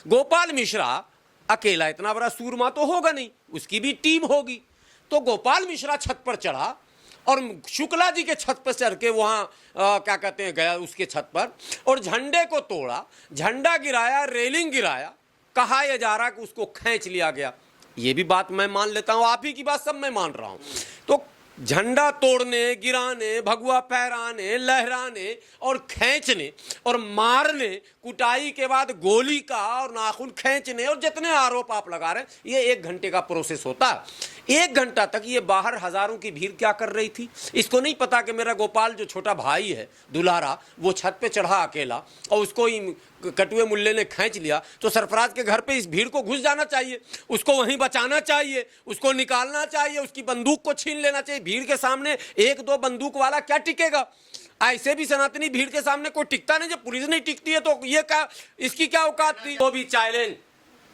गोपाल मिश्रा अकेला इतना बड़ा सूरमा तो होगा नहीं, उसकी भी टीम होगी। तो गोपाल मिश्रा छत पर चढ़ा और शुक्ला जी के छत पर चढ़ के वहाँ क्या कहते हैं गया उसके छत पर और झंडे को तोड़ा, झंडा गिराया, रेलिंग गिराया। कहा यह जा रहा कि उसको खींच लिया गया। ये भी बात मैं मान लेता हूँ, आप ही की बात सब मैं मान रहा हूँ। तो झंडा तोड़ने, गिराने, भगवा फहराने, लहराने और खींचने और मारने, कुटाई के बाद गोली का और नाखून खींचने और जितने आरोप आप लगा रहे हैं, ये 1 घंटे का प्रोसेस होता है। 1 घंटा तक ये बाहर हजारों की भीड़ क्या कर रही थी? इसको नहीं पता कि मेरा गोपाल जो छोटा भाई है दुलारा, वो छत पे चढ़ा अकेला और उसको ही कटुए मुल्ले ने खींच लिया। तो सरफराज के घर पे इस भीड़ को घुस जाना चाहिए, उसको वहीं बचाना चाहिए, उसको निकालना चाहिए, उसकी बंदूक को छीन लेना चाहिए। भीड़ के सामने 1-2 बंदूक वाला क्या टिकेगा? ऐसे भी सनातनी भीड़ के सामने कोई टिकता नहीं। जब पुलिस नहीं टिकती है तो ये क्या, इसकी क्या औकात थी? वो भी चैलेंज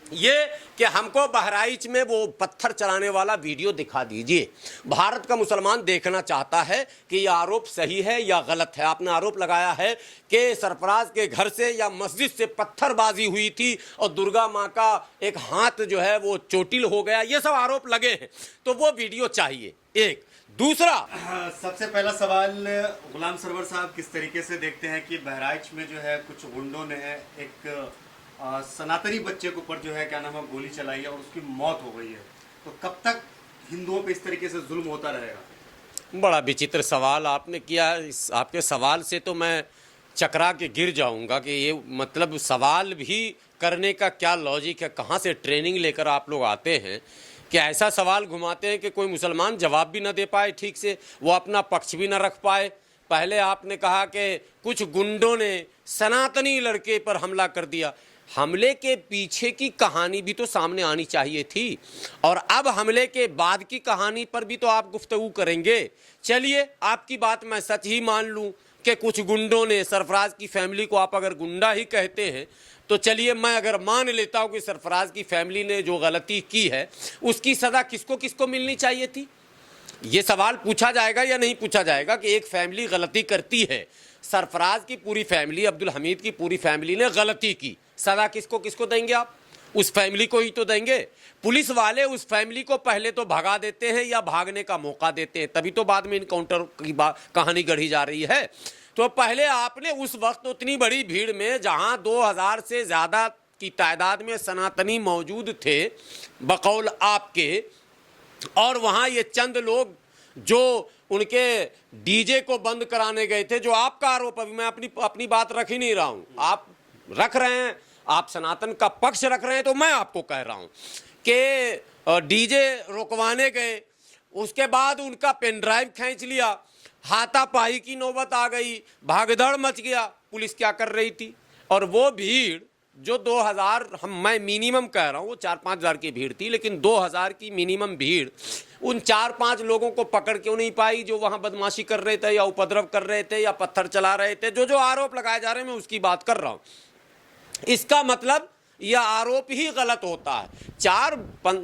ये कि हमको बहराइच में वो पत्थर चलाने वाला वीडियो दिखा दीजिए। भारत का मुसलमान देखना चाहता है कि ये आरोप सही है या गलत है। आपने आरोप लगाया है कि सरफराज के घर से या मस्जिद से पत्थरबाजी हुई थी और दुर्गा माँ का एक हाथ जो है वो चोटिल हो गया, ये सब आरोप लगे हैं। तो वो वीडियो चाहिए। एक दूसरा, सबसे पहला सवाल, गुलाम सरवर साहब किस तरीके से देखते हैं कि बहराइच में जो है कुछ गुंडों ने एक सनातनी बच्चे के ऊपर जो है क्या नाम है गोली चलाई है और उसकी मौत हो गई है, तो कब तक हिंदुओं पे इस तरीके से जुल्म होता रहेगा? बड़ा विचित्र सवाल आपने किया। इस आपके सवाल से तो मैं चकरा के गिर जाऊंगा कि ये मतलब सवाल भी करने का क्या लॉजिक है, कहाँ से ट्रेनिंग लेकर आप लोग आते हैं कि ऐसा सवाल घुमाते हैं कि कोई मुसलमान जवाब भी ना दे पाए ठीक से, वो अपना पक्ष भी ना रख पाए। पहले आपने कहा कि कुछ गुंडों ने सनातनी लड़के पर हमला कर दिया। हमले के पीछे की कहानी भी तो सामने आनी चाहिए थी और अब हमले के बाद की कहानी पर भी तो आप गुफ्तगू करेंगे। चलिए, आपकी बात मैं सच ही मान लूं कि कुछ गुंडों ने, सरफराज की फैमिली को आप अगर गुंडा ही कहते हैं तो चलिए मैं अगर मान लेता हूं कि सरफराज की फैमिली ने जो गलती की है उसकी सज़ा किसको किसको मिलनी चाहिए थी। ये सवाल पूछा जाएगा या नहीं पूछा जाएगा कि एक फैमिली गलती करती है, सरफराज की पूरी फैमिली, अब्दुल हमीद की पूरी फैमिली ने गलती की, सज़ा किसको किसको देंगे आप? उस फैमिली को ही तो देंगे। पुलिस वाले उस फैमिली को पहले तो भगा देते हैं या भागने का मौका देते हैं, तभी तो बाद में इनकाउंटर की कहानी गढ़ी जा रही है। तो पहले आपने उस वक्त उतनी बड़ी भीड़ में, जहां 2000 से ज़्यादा की तादाद में सनातनी मौजूद थे बकौल आपके, और वहाँ ये चंद लोग जो उनके डीजे को बंद कराने गए थे, जो आपका आरोप, अभी मैं अपनी बात रख ही नहीं रहा हूँ, आप रख रहे हैं, आप सनातन का पक्ष रख रहे हैं, तो मैं आपको कह रहा हूँ कि डीजे रुकवाने गए, उसके बाद उनका पेन ड्राइव खींच लिया, हाथापाई की नौबत आ गई, भागदौड़ मच गया। पुलिस क्या कर रही थी? और वो भीड़ जो 2000, मैं मिनिमम कह रहा हूँ, वो 4-5 हज़ार की भीड़ थी, लेकिन 2000 की मिनिमम भीड़ उन 4-5 लोगों को पकड़ क्यों नहीं पाई जो वहाँ बदमाशी कर रहे थे या उपद्रव कर रहे थे या पत्थर चला रहे थे? जो आरोप लगाए जा रहे हैं मैं उसकी बात कर रहा हूँ। इसका मतलब यह आरोप ही गलत होता है। 4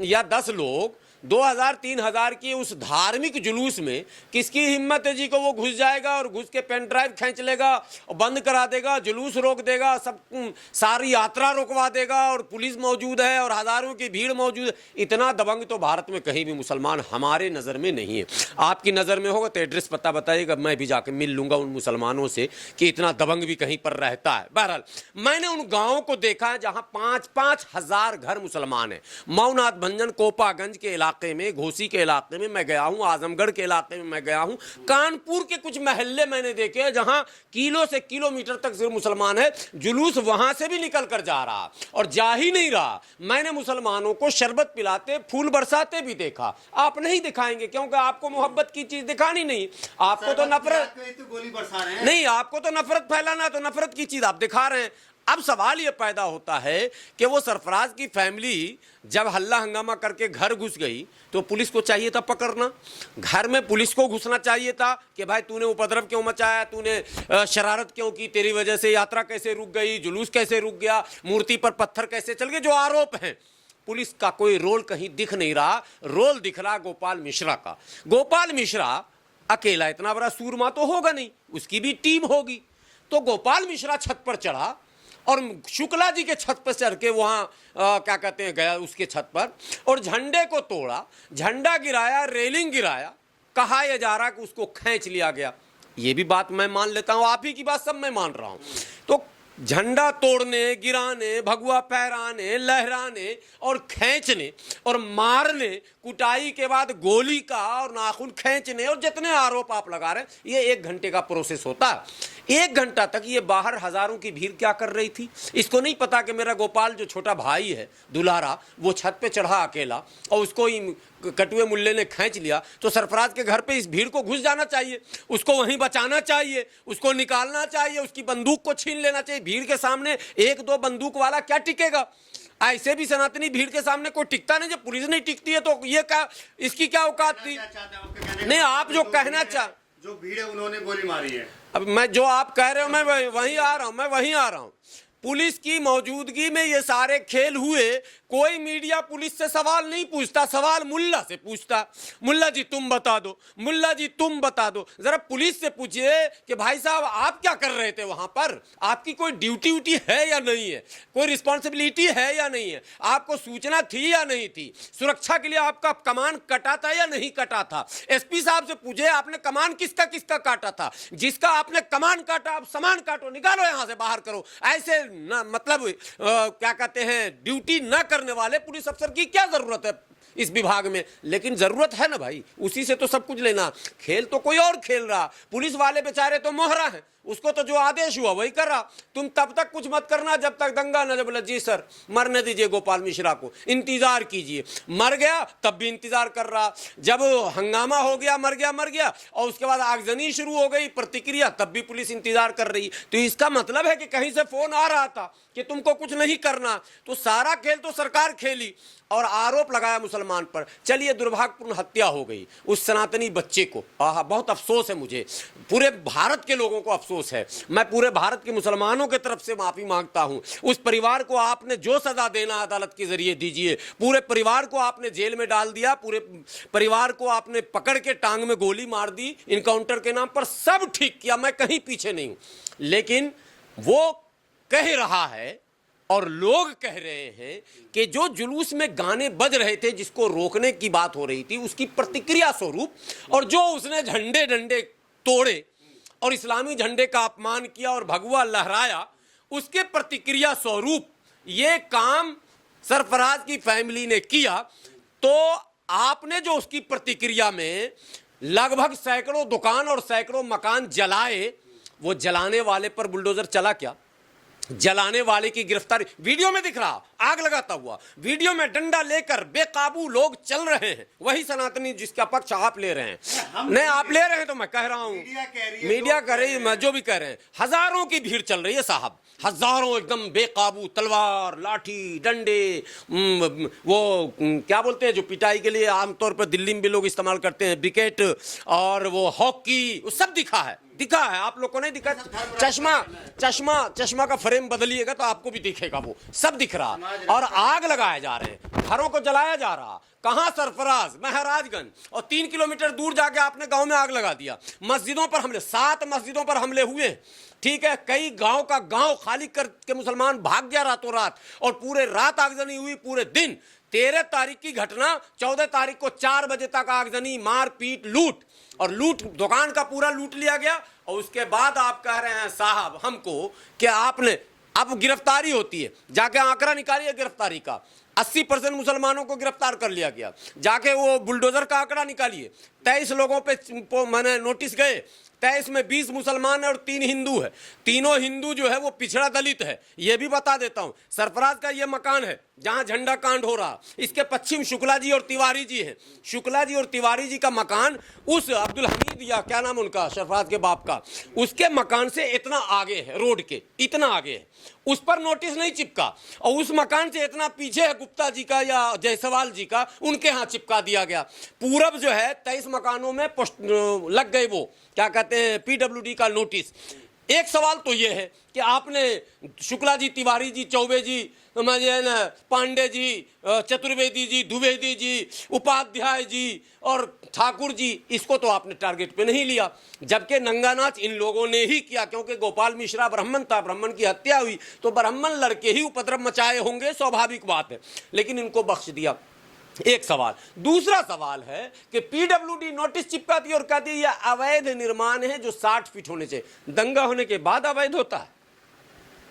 या 10 लोग 2000-3000 की उस धार्मिक जुलूस में किसकी हिम्मत है जी को वो घुस जाएगा और घुस के पेन ड्राइव खींच लेगा और बंद करा देगा, जुलूस रोक देगा, सब सारी यात्रा रोकवा देगा और पुलिस मौजूद है और हज़ारों की भीड़ मौजूद है। इतना दबंग तो भारत में कहीं भी मुसलमान हमारे नज़र में नहीं है। आपकी नज़र में होगा तो एड्रेस पता बताइएगा, मैं भी जाकर मिल लूँगा उन मुसलमानों से कि इतना दबंग भी कहीं पर रहता है। बहरहाल मैंने उन गाँवों को देखा है जहाँ 5-5 हज़ार घर मुसलमान हैं। मऊनाथ भंजन कोपागंज के इलाके में, घोसी के इलाके में मैं गया हूं, आजमगढ़ के इलाके में मैं गया हूं, कानपुर के कुछ महल्ले मैंने देखे हैं जहां किलो से किलोमीटर तक सिर्फ मुसलमान है। जुलूस वहां से भी निकल कर जा रहा और जा ही नहीं रहा। मैंने मुसलमानों को शरबत पिलाते, फूल बरसाते भी देखा। आप नहीं दिखाएंगे क्योंकि आपको मोहब्बत की चीज दिखानी नहीं, आपको तो नफरत, तो गोली बरसा रहे हैं। नहीं, आपको तो नफरत फैलाना, तो नफरत की चीज आप दिखा रहे हैं। अब सवाल ये पैदा होता है कि वो सरफराज की फैमिली जब हल्ला हंगामा करके घर घुस गई तो पुलिस को चाहिए था पकड़ना, घर में पुलिस को घुसना चाहिए था कि भाई तूने उपद्रव क्यों मचाया, तूने शरारत क्यों की, तेरी वजह से यात्रा कैसे रुक गई, जुलूस कैसे रुक गया, मूर्ति पर पत्थर कैसे चल गए, जो आरोप हैं। पुलिस का कोई रोल कहीं दिख नहीं रहा, रोल दिख रहा गोपाल मिश्रा का। गोपाल मिश्रा अकेला इतना बड़ा सूरमा तो होगा नहीं, उसकी भी टीम होगी। तो गोपाल मिश्रा छत पर चढ़ा और शुक्ला जी के छत पर चढ़ के वहाँ क्या कहते हैं गया उसके छत पर और झंडे को तोड़ा, झंडा गिराया, रेलिंग गिराया। कहा यह जा रहा कि उसको खींच लिया गया। ये भी बात मैं मान लेता हूँ, आप ही की बात सब मैं मान रहा हूँ। तो झंडा तोड़ने, गिराने, भगवा फहराने, लहराने और खींचने और मारने, कुटाई के बाद गोली का और नाखून खींचने और जितने आरोप आप लगा रहे हैं, ये 1 घंटे का प्रोसेस होता। 1 घंटा तक ये बाहर हजारों की भीड़ क्या कर रही थी? इसको नहीं पता कि मेरा गोपाल जो छोटा भाई है दुलारा, वो छत पे चढ़ा अकेला और उसको ही कटुए मुल्ले ने खींच लिया। तो सरफराज के घर पे इस भीड़ को घुस जाना चाहिए, उसको वहीं बचाना चाहिए, उसको निकालना चाहिए, उसकी बंदूक को छीन लेना चाहिए। भीड़ के सामने 1-2 बंदूक वाला क्या टिकेगा? ऐसे भी सनातनी भीड़ के सामने कोई टिकता नहीं। जब पुलिस नहीं टिकती है तो ये क्या, इसकी क्या औकात थी? नहीं, आप जो कहना जो भीड़ है उन्होंने गोली मारी है। अब मैं जो आप कह रहे हो मैं वहीं आ रहा हूं। पुलिस की मौजूदगी में ये सारे खेल हुए। कोई मीडिया पुलिस से सवाल नहीं पूछता, सवाल मुल्ला से पूछता। मुल्ला जी तुम बता दो, मुल्ला जी तुम बता दो। जरा पुलिस से पूछिए कि भाई साहब आप क्या कर रहे थे वहां पर? आपकी कोई ड्यूटी है या नहीं है? कोई रिस्पॉन्सिबिलिटी है या नहीं है? आपको सूचना थी या नहीं थी? सुरक्षा के लिए आपका कमान कटा था या नहीं कटा था? एसपी साहब से पूछिए आपने कमान किसका किसका काटा था? जिसका आपने कमान काटा आप सामान काटो, निकालो यहां से, बाहर करो। ऐसे न, मतलब क्या कहते हैं, ड्यूटी न करने वाले पुलिस अफसर की क्या जरूरत है इस विभाग में? लेकिन जरूरत है ना भाई, उसी से तो सब कुछ लेना। खेल तो कोई और खेल रहा, पुलिस वाले बेचारे तो मोहरा हैं, उसको तो जो आदेश हुआ वही कर रहा। तुम तब तक कुछ मत करना जब तक दंगा न। जब बोला जी सर मरने दीजिए गोपाल मिश्रा को, इंतजार कीजिए। मर गया तब भी इंतजार कर रहा। जब हंगामा हो गया, मर गया और उसके बाद आगजनी शुरू हो गई, प्रतिक्रिया, तब भी पुलिस इंतजार कर रही। तो इसका मतलब है कि कहीं से फोन आ रहा था कि तुमको कुछ नहीं करना। तो सारा खेल तो सरकार खेली और आरोप लगाया मुसलमान पर। चलिए दुर्भाग्यपूर्ण हत्या हो गई उस सनातनी बच्चे को। बहुत अफसोस है मुझे, पूरे भारत के लोगों को अफसोस है। मैं पूरे भारत के मुसलमानों की तरफ से माफी मांगता हूं। उस परिवार को आपने जो सजा देना अदालत के जरिए दीजिए। पूरे परिवार को आपने जेल में डाल दिया, पूरे परिवार को आपने पकड़ के टांग में गोली मार दी इनकाउंटर के नाम पर। सब ठीक किया, मैं कहीं पीछे नहीं हूं। लेकिन वो कह रहा है और लोग कह रहे हैं कि जो जुलूस में गाने बज रहे थे, जिसको रोकने की बात हो रही थी, उसकी प्रतिक्रिया स्वरूप, और जो उसने झंडे डंडे तोड़े और इस्लामी झंडे का अपमान किया और भगवा लहराया, उसके प्रतिक्रिया स्वरूप ये काम सरफराज की फैमिली ने किया। तो आपने जो उसकी प्रतिक्रिया में लगभग सैकड़ों दुकान और सैकड़ों मकान जलाए, वो जलाने वाले पर बुलडोजर चला क्या? जलाने वाले की गिरफ्तारी वीडियो में दिख रहा, आग लगाता हुआ वीडियो में डंडा लेकर बेकाबू लोग चल रहे हैं। वही सनातनी जिसका पक्ष आप ले रहे हैं। नहीं आप ले रहे हैं तो मैं कह रहा हूं, मीडिया कह रही है, मैं जो भी कह रहे हैं, हजारों की भीड़ चल रही है साहब, हजारों एकदम बेकाबू, तलवार, लाठी, डंडे, वो क्या बोलते हैं जो पिटाई के लिए आमतौर पर दिल्ली में भी लोग इस्तेमाल करते हैं, विकेट, और वो हॉकी, वो सब दिखा है। आप लोग को नहीं दिखा? चश्मा का फ्रेम बदलिएगा तो आपको भी दिखेगा, वो सब दिख रहा। और आग लगाए जा रहे हैं, घरों को जलाया जा रहा। कहां? सरफराज, महाराजगंज, और 3 किलोमीटर दूर जाके आपने गांव में आग लगा दिया। मस्जिदों पर हमले, 7 मस्जिदों पर हमले हुए, ठीक है। कई गांव का गांव खाली करके मुसलमान भाग गया रातों रात, और पूरे रात आगजनी हुई, पूरे दिन। 13 तारीख की घटना, 14 तारीख को 4 बजे तक आगजनी, मारपीट, लूट, और लूट, दुकान का पूरा लूट लिया गया। और उसके बाद आप कह रहे हैं साहब हमको कि आपने, अब गिरफ्तारी होती है, जाके आंकड़ा निकालिए गिरफ्तारी का, 80% मुसलमानों को गिरफ्तार कर लिया गया। जाके वो बुलडोजर का आंकड़ा निकालिए, 23 लोगों पे मैंने नोटिस गए, 23 में 20 मुसलमान है और 3 हिंदू है। तीनों हिंदू जो है वो पिछड़ा दलित है। ये भी बता देता हूं, सरफराज का ये मकान है जहां झंडा कांड हो रहा, इसके पश्चिम शुक्ला जी और तिवारी जी हैं। शुक्ला जी और तिवारी जी का मकान उस अब्दुल हमीद, या क्या नाम उनका, सरफराज के बाप का, उसके मकान से इतना आगे है, रोड के इतना आगे है, उस पर नोटिस नहीं चिपका। और उस मकान से इतना पीछे है गुप्ता जी का या जायसवाल जी का, उनके यहाँ चिपका दिया गया। पूरब जो है 23 मकानों में लग गए वो क्या कहते हैं, PWD का नोटिस। एक सवाल तो ये है कि आपने शुक्ला जी, तिवारी जी, चौबे जी, पांडे जी, चतुर्वेदी जी, द्विवेदी जी, उपाध्याय जी और ठाकुर जी, इसको तो आपने टारगेट पे नहीं लिया, जबकि नंगा नाच इन लोगों ने ही किया, क्योंकि गोपाल मिश्रा ब्राह्मण था, ब्राह्मण की हत्या हुई तो ब्राह्मण लड़के ही उपद्रव मचाए होंगे, स्वाभाविक बात है, लेकिन इनको बख्श दिया। एक सवाल। दूसरा सवाल है कि पीडब्ल्यूडी नोटिस चिपकाती और कहती है यह अवैध निर्माण है जो 60 फीट होने चाहिए। दंगा होने के बाद अवैध होता है?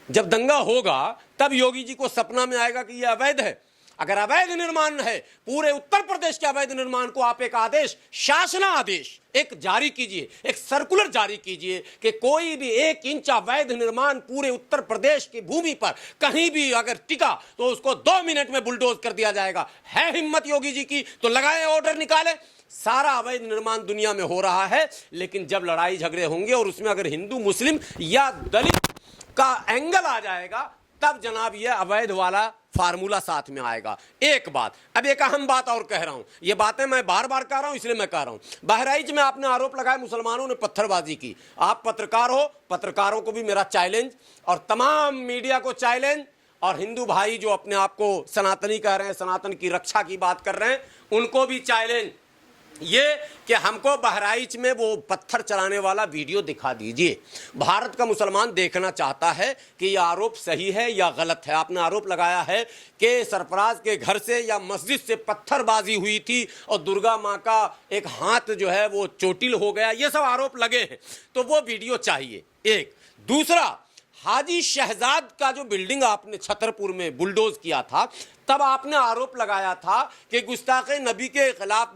जब दंगा होगा तब योगी जी को सपना में आएगा कि यह अवैध है। अगर अवैध निर्माण है, पूरे उत्तर प्रदेश के अवैध निर्माण को आप एक आदेश, शासना आदेश एक जारी कीजिए, एक सर्कुलर जारी कीजिए कि कोई भी 1 इंच अवैध निर्माण पूरे उत्तर प्रदेश की भूमि पर कहीं भी अगर टिका तो उसको 2 मिनट में बुलडोज कर दिया जाएगा। है हिम्मत योगी जी की तो लगाए, ऑर्डर निकाले। सारा अवैध निर्माण दुनिया में हो रहा है, लेकिन जब लड़ाई झगड़े होंगे और उसमें अगर हिंदू मुस्लिम या दलित का एंगल आ जाएगा तब जनाब यह अवैध वाला फार्मूला साथ में आएगा। एक बात, अब एक अहम बात और कह रहा हूं, ये बातें मैं बार बार कह रहा हूं इसलिए मैं कह रहा हूं। बहराइच में आपने आरोप लगाया मुसलमानों ने पत्थरबाजी की। आप पत्रकार हो, पत्रकारों को भी मेरा चैलेंज और तमाम मीडिया को चैलेंज, और हिंदू भाई जो अपने आप को सनातनी कह रहे हैं, सनातन की रक्षा की बात कर रहे हैं, उनको भी चैलेंज ये कि हमको बहराइच में वो पत्थर चलाने वाला वीडियो दिखा दीजिए। भारत का मुसलमान देखना चाहता है कि यह आरोप सही है या गलत है। आपने आरोप लगाया है कि सरफराज के घर से या मस्जिद से पत्थरबाजी हुई थी और दुर्गा माँ का एक हाथ जो है वो चोटिल हो गया, ये सब आरोप लगे हैं, तो वो वीडियो चाहिए। एक दूसरा, हाजी शहजाद का जो बिल्डिंग आपने छतरपुर में बुलडोज किया था, तब आपने आरोप लगाया था कि गुस्ताखे नबी के खिलाफ,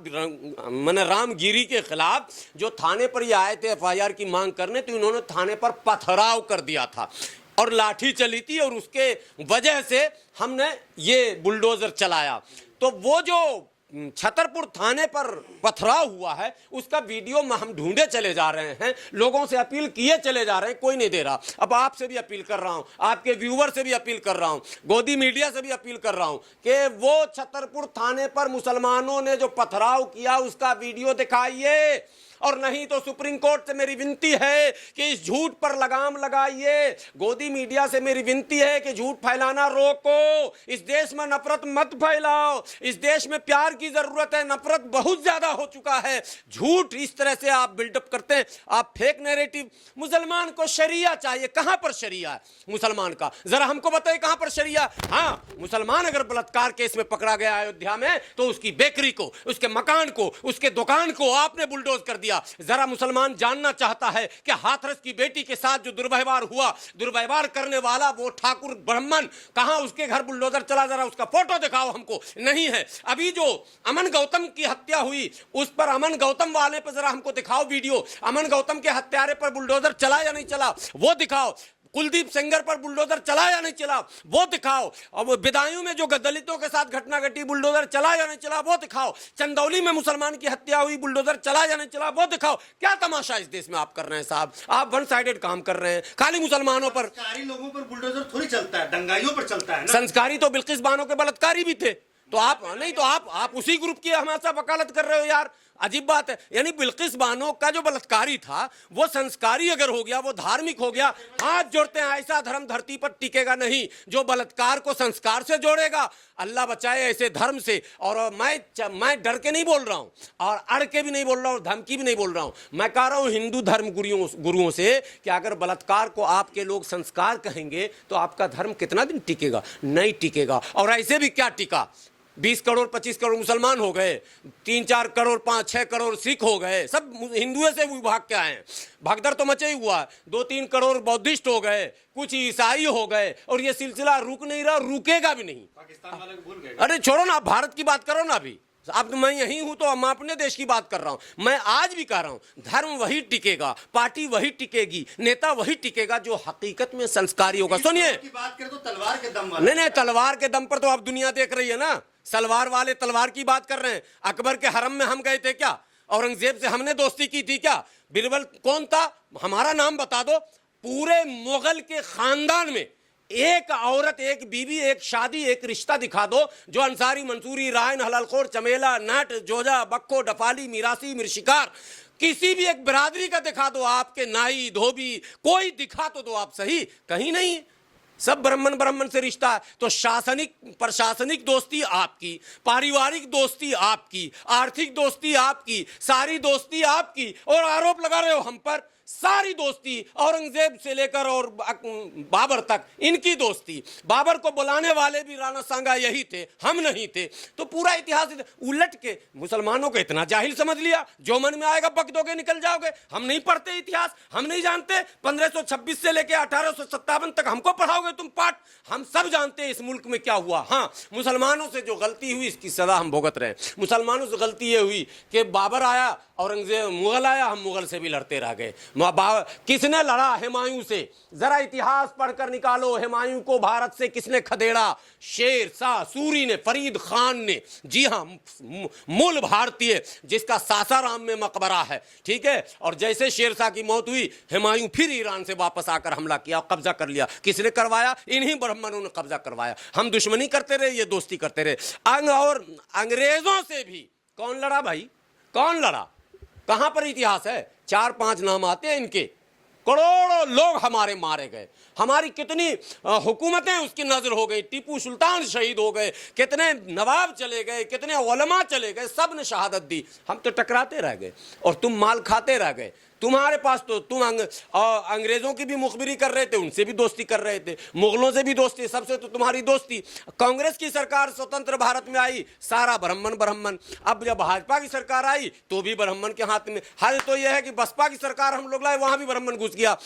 माने रामगिरी के खिलाफ जो थाने पर ये आए थे FIR की मांग करने, तो इन्होंने थाने पर पथराव कर दिया था और लाठी चली थी और उसके वजह से हमने ये बुलडोजर चलाया। तो वो जो छतरपुर थाने पर पथराव हुआ है उसका वीडियो हम ढूंढे चले जा रहे हैं, लोगों से अपील किए चले जा रहे हैं, कोई नहीं दे रहा। अब आपसे भी अपील कर रहा हूं, आपके व्यूवर से भी अपील कर रहा हूं, गोदी मीडिया से भी अपील कर रहा हूं कि वो छतरपुर थाने पर मुसलमानों ने जो पथराव किया उसका वीडियो दिखाइए, और नहीं तो सुप्रीम कोर्ट से मेरी विनती है कि इस झूठ पर लगाम लगाइए। गोदी मीडिया से मेरी विनती है कि झूठ फैलाना रोको, इस देश में नफरत मत फैलाओ, इस देश में प्यार की जरूरत है, नफरत बहुत ज्यादा हो चुका है। झूठ इस तरह से आप बिल्डअप करते हैं, आप फेक नैरेटिव। मुसलमान को शरिया चाहिए, कहां पर शरिया है मुसलमान का? जरा हमको बताइए कहां पर शरिया? हाँ, मुसलमान अगर बलात्कार केस में पकड़ा गया अयोध्या में तो उसकी बेकरी को, उसके मकान को, उसके दुकान को आपने बुलडोज कर दिया। जरा मुसलमान जानना चाहता है कि हाथरस की बेटी के साथ जो दुर्व्यवहार हुआ, दुर्व्यवहार करने वाला वो ठाकुर ब्राह्मण, कहां उसके घर बुलडोजर चला, जरा उसका फोटो दिखाओ हमको। नहीं है। अभी जो अमन गौतम की हत्या हुई उस पर, अमन गौतम वाले पर जरा हमको दिखाओ वीडियो, अमन गौतम के हत्यारे पर बुलडोजर चला या नहीं चला वो दिखाओ। कुलदीप सेंगर पर बुलडोजर चला या नहीं चला वो दिखाओ। और वो बिदायूं में जो दलितों के साथ घटना घटी, बुलडोजर चला या नहीं चला वो दिखाओ। चंदौली में मुसलमान की हत्या हुई, बुलडोजर चला या नहीं चला वो दिखाओ। क्या तमाशा इस देश में आप कर रहे हैं साहब? आप वन साइडेड काम कर रहे हैं, खाली मुसलमानों पर। संस्कारी लोगों पर बुलडोजर थोड़ी चलता है, दंगाइयों पर चलता है ना। संस्कारी तो बिल्किस बानो के बलात्कारी भी थे, तो आप नहीं, तो आप उसी ग्रुप की हमारे साथ वकालत कर रहे हो यार। अजीब बात है। यानी बिल्किस बानो का जो बलात्कारी था वो संस्कारी अगर हो गया, वो धार्मिक हो गया। हाथ जोड़ते हैं, ऐसा धर्म धरती पर टिकेगा नहीं जो बलात्कार को संस्कार से जोड़ेगा। अल्लाह बचाए ऐसे धर्म से। और मैं डर के नहीं बोल रहा हूं और अड़ के भी नहीं बोल रहा हूं, धमकी भी नहीं बोल रहा हूं। मैं कह रहा हूं हिंदू धर्म गुरुओं से कि अगर बलात्कार को आपके लोग संस्कार कहेंगे तो आपका धर्म कितना दिन टिकेगा? नहीं टिकेगा। और ऐसे भी क्या टिका, 20 करोड़ 25 करोड़ मुसलमान हो गए, 3-4 करोड़ 5-6 करोड़ सिख हो गए, सब हिंदुओं से भाग के आए हैं। भगदड़ तो मचे ही हुआ। 2-3 करोड़ बौद्धिस्ट हो गए, कुछ ईसाई हो गए, और ये सिलसिला रुक नहीं रहा, रुकेगा भी नहीं। पाकिस्तान वाले को भूल गए। अरे छोड़ो ना, भारत की बात करो ना। अभी अब मैं यही हूं तो मैं अपने देश की बात कर रहा हूं। मैं आज भी कह रहा हूं धर्म वही टिकेगा, पार्टी वही टिकेगी, नेता वही टिकेगा जो हकीकत में संस्कारी होगा। सुनिए, बात करें तो तलवार के दम वाले। नहीं, तलवार के दम पर तो अब दुनिया देख रही है ना। सलवार वाले तलवार की बात कर रहे हैं। अकबर के हरम में हम गए थे क्या? औरंगजेब से हमने दोस्ती की थी क्या? बिरबल कौन था? हमारा नाम बता दो। पूरे मुगल के खानदान में एक औरत, एक बीवी, एक शादी, एक रिश्ता दिखा दो जो अंसारी, मंसूरी, रायन, हलालखोर, चमेला, नट, जोजा, बक्को, डफाली, मिरासी, मिर्शिकार किसी भी एक बिरादरी का दिखा दो, आपके नाई धोबी कोई दिखा तो दो आप सही, कहीं नहीं है। सब ब्राह्मण ब्राह्मण से रिश्ता है। तो शासनिक प्रशासनिक दोस्ती आपकी, पारिवारिक दोस्ती आपकी, आर्थिक दोस्ती आपकी, सारी दोस्ती आपकी, और आरोप लगा रहे हो हम पर। सारी दोस्ती औरंगजेब से लेकर और बाबर तक इनकी दोस्ती। बाबर को बुलाने वाले भी राणा सांगा यही थे, हम नहीं थे। तो पूरा इतिहास उलट के मुसलमानों को इतना जाहिल समझ लिया, जो मन में आएगा बक दोगे निकल जाओगे। हम नहीं पढ़ते इतिहास, हम नहीं जानते 1526 से लेकर 1857 तक हमको पढ़ाओगे तुम पाठ। हम सब जानते हैं इस मुल्क में क्या हुआ। हाँ, मुसलमानों से जो गलती हुई इसकी सजा हम भुगत रहे हैं। मुसलमानों से गलती ये हुई कि बाबर आया, औरंगजेब मुगल आया, हम मुगल से भी लड़ते रह गए। किसने लड़ा हुमायूं से? जरा इतिहास पढ़कर निकालो, हुमायूं को भारत से किसने खदेड़ा? शेर शाह सूरी ने, फरीद खान ने। जी हाँ, मूल भारतीय जिसका सासाराम में मकबरा है, ठीक है। और जैसे शेर शाह की मौत हुई, हुमायूं फिर ईरान से वापस आकर हमला किया, कब्जा कर लिया। किसने करवाया? इन्हीं ब्राह्मणों ने कब्जा करवाया। हम दुश्मनी करते रहे, ये दोस्ती करते रहे। और अंग्रेजों से भी कौन लड़ा भाई? कौन लड़ा? कहां पर इतिहास है? 4-5 नाम आते हैं इनके। करोड़ों लोग हमारे मारे गए, हमारी कितनी हुकूमतें उसकी नजर हो गई। टीपू सुल्तान शहीद हो गए, कितने नवाब चले गए, कितने उलमा चले गए, सब ने शहादत दी। हम तो टकराते रह गए और तुम माल खाते रह गए। तुम्हारे पास तो तुम अंग्रेजों की भी मुखबिरी कर रहे थे, उनसे भी दोस्ती कर रहे थे, मुगलों से भी दोस्ती, सबसे तो तुम्हारी दोस्ती। कांग्रेस की सरकार स्वतंत्र भारत में आई, सारा ब्राह्मण ब्राह्मण। अब जब भाजपा की सरकार आई तो भी ब्राह्मण के हाथ में। हाल तो यह है कि बसपा की सरकार हम लोग लाए, वहां भी ब्राह्मण घुस गया।